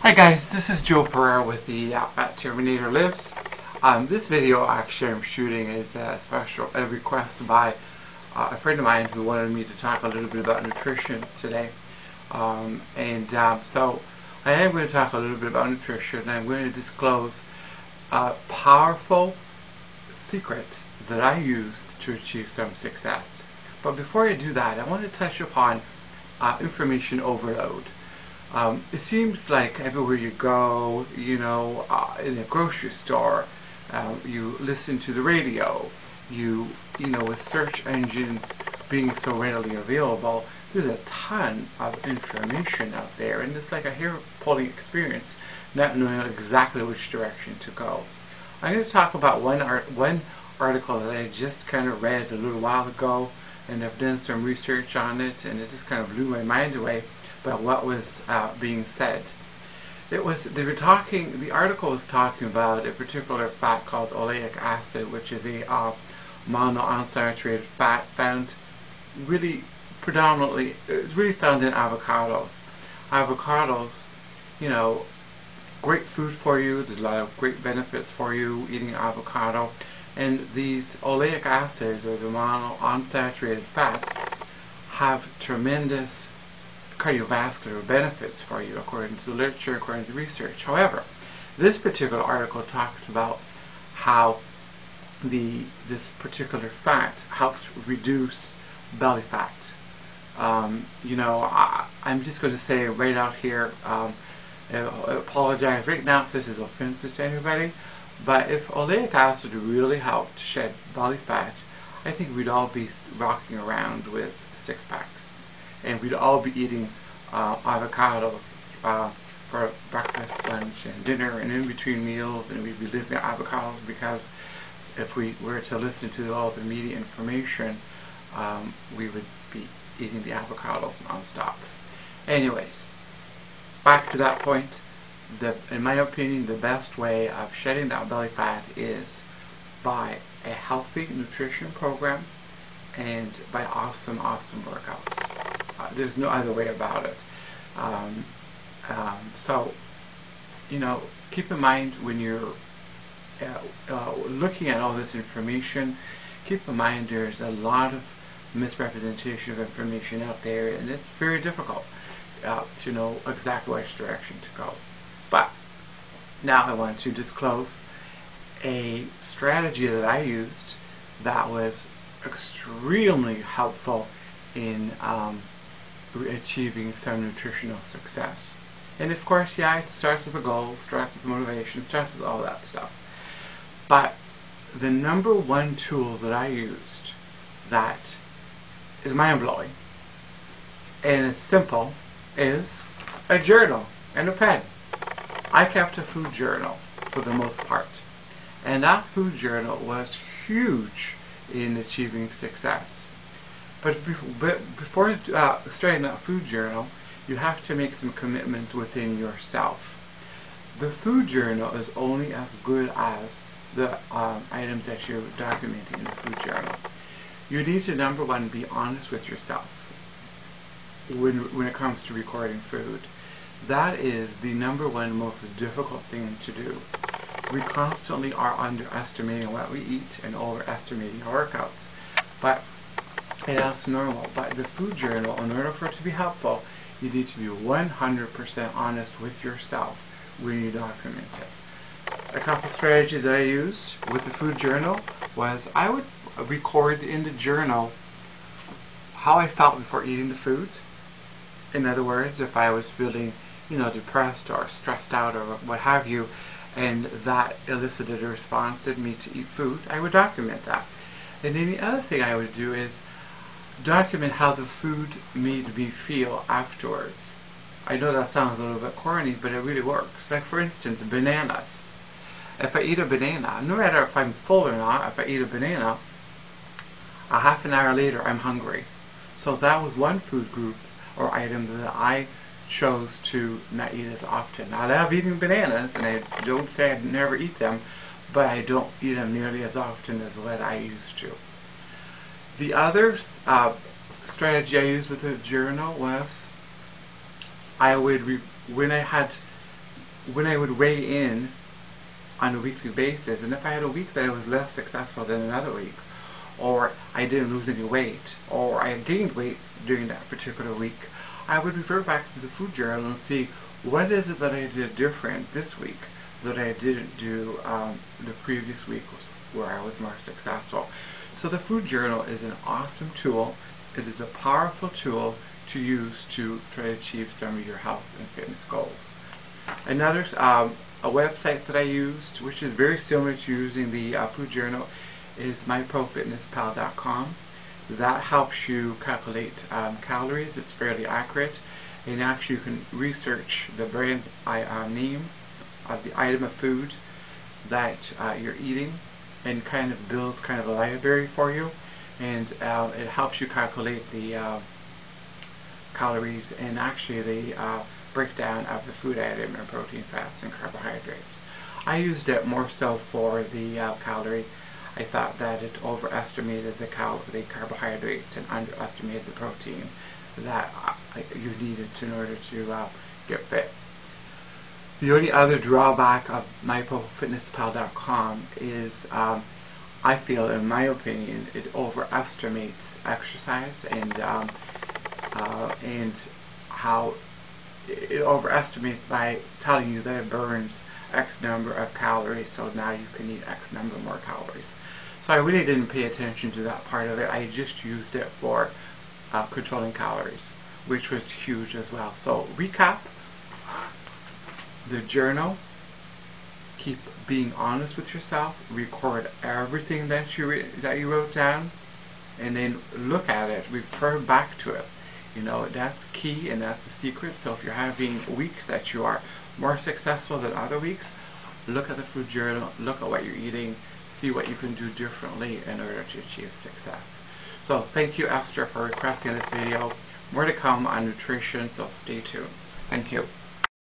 Hi guys, this is Joe Pereira with the Terminator Lives. This video actually I'm shooting is a request by a friend of mine who wanted me to talk a little bit about nutrition today. So I am going to talk a little bit about nutrition, and I'm going to disclose a powerful secret that I used to achieve some success. But before I do that, I want to touch upon information overload. It seems like everywhere you go, in a grocery store, you listen to the radio, with search engines being so readily available, there's a ton of information out there, and it's like a hair-pulling experience, not knowing exactly which direction to go. I'm going to talk about one article that I just kind of read a little while ago, and I've done some research on it, and it just kind of blew my mind away about what was being said. The article was talking about a particular fat called oleic acid, which is a monounsaturated fat found it's really found in avocados. Avocados, great food for you. There's a lot of great benefits for you eating avocado. And these oleic acids, or the monounsaturated fats, have tremendous cardiovascular benefits for you, according to the literature, according to research. However, this particular article talks about how this particular fat helps reduce belly fat. I'm just going to say right out here, I apologize right now if this is offensive to anybody, but if oleic acid really helped shed belly fat, I think we'd all be rocking around with six-packs. And we'd all be eating avocados for breakfast, lunch, and dinner, and in between meals, and we'd be living avocados, because if we were to listen to all the media information, we would be eating the avocados non-stop. Anyways, back to that point, in my opinion, the best way of shedding that belly fat is by a healthy nutrition program and by awesome workouts. There's no other way about it. So, keep in mind when you're looking at all this information, keep in mind there's a lot of misrepresentation of information out there, and it's very difficult to know exactly which direction to go. But now I want to disclose a strategy that I used that was extremely helpful in achieving some nutritional success. And of course, it starts with a goal, starts with motivation, starts with all that stuff. But the number one tool that I used that is mind-blowing and is simple is a journal and a pen. I kept a food journal for the most part, and that food journal was huge in achieving success. But before starting that food journal, you have to make some commitments within yourself. The food journal is only as good as the items that you're documenting in the food journal. You need to, number one, be honest with yourself when it comes to recording food. That is the number one most difficult thing to do. We constantly are underestimating what we eat and overestimating our workouts. And that's normal. But the food journal, in order for it to be helpful, you need to be 100% honest with yourself when you document it. A couple strategies that I used with the food journal was I would record in the journal how I felt before eating the food. In other words, if I was feeling, depressed or stressed out or what have you, and that elicited a response in me to eat food, I would document that. And then the other thing I would do is document how the food made me feel afterwards. I know that sounds a little bit corny, but it really works. Like, for instance, bananas. If I eat a banana, no matter if I'm full or not, if I eat a banana, a half an hour later I'm hungry. So that was one food group or item that I chose to not eat as often. I love eating bananas, and I don't say I never eat them, but I don't eat them nearly as often as what I used to. The other strategy I used with the journal was I would, when I had when I would weigh in on a weekly basis, and if I had a week that I was less successful than another week, or I didn't lose any weight, or I gained weight during that particular week, I would refer back to the food journal and see what is it that I did different this week that I didn't do the previous week where I was more successful. So the food journal is an awesome tool. It is a powerful tool to use to try to achieve some of your health and fitness goals. Another a website that I used, which is very similar to using the food journal, is myprofitnesspal.com. That helps you calculate calories. It's fairly accurate, and actually you can research the brand name of the item of food that you're eating, and kind of builds kind of a library for you, and it helps you calculate the calories and actually the breakdown of the food item and protein, fats, and carbohydrates. I used it more so for the calorie. I thought that it overestimated the carbohydrates and underestimated the protein that you needed in order to get fit. The only other drawback of myprofitnesspal.com is I feel, in my opinion, it overestimates exercise and how it overestimates by telling you that it burns X number of calories, so now you can eat X number more calories. So I really didn't pay attention to that part of it. I just used it for controlling calories, which was huge as well. So recap: the journal, keep being honest with yourself, record everything that you wrote down, and then look at it, refer back to it. You know, that's key, and that's the secret. So if you're having weeks that you are more successful than other weeks, look at the food journal, look at what you're eating, see what you can do differently in order to achieve success. So thank you, Esther, for requesting this video. More to come on nutrition, so stay tuned. Thank you.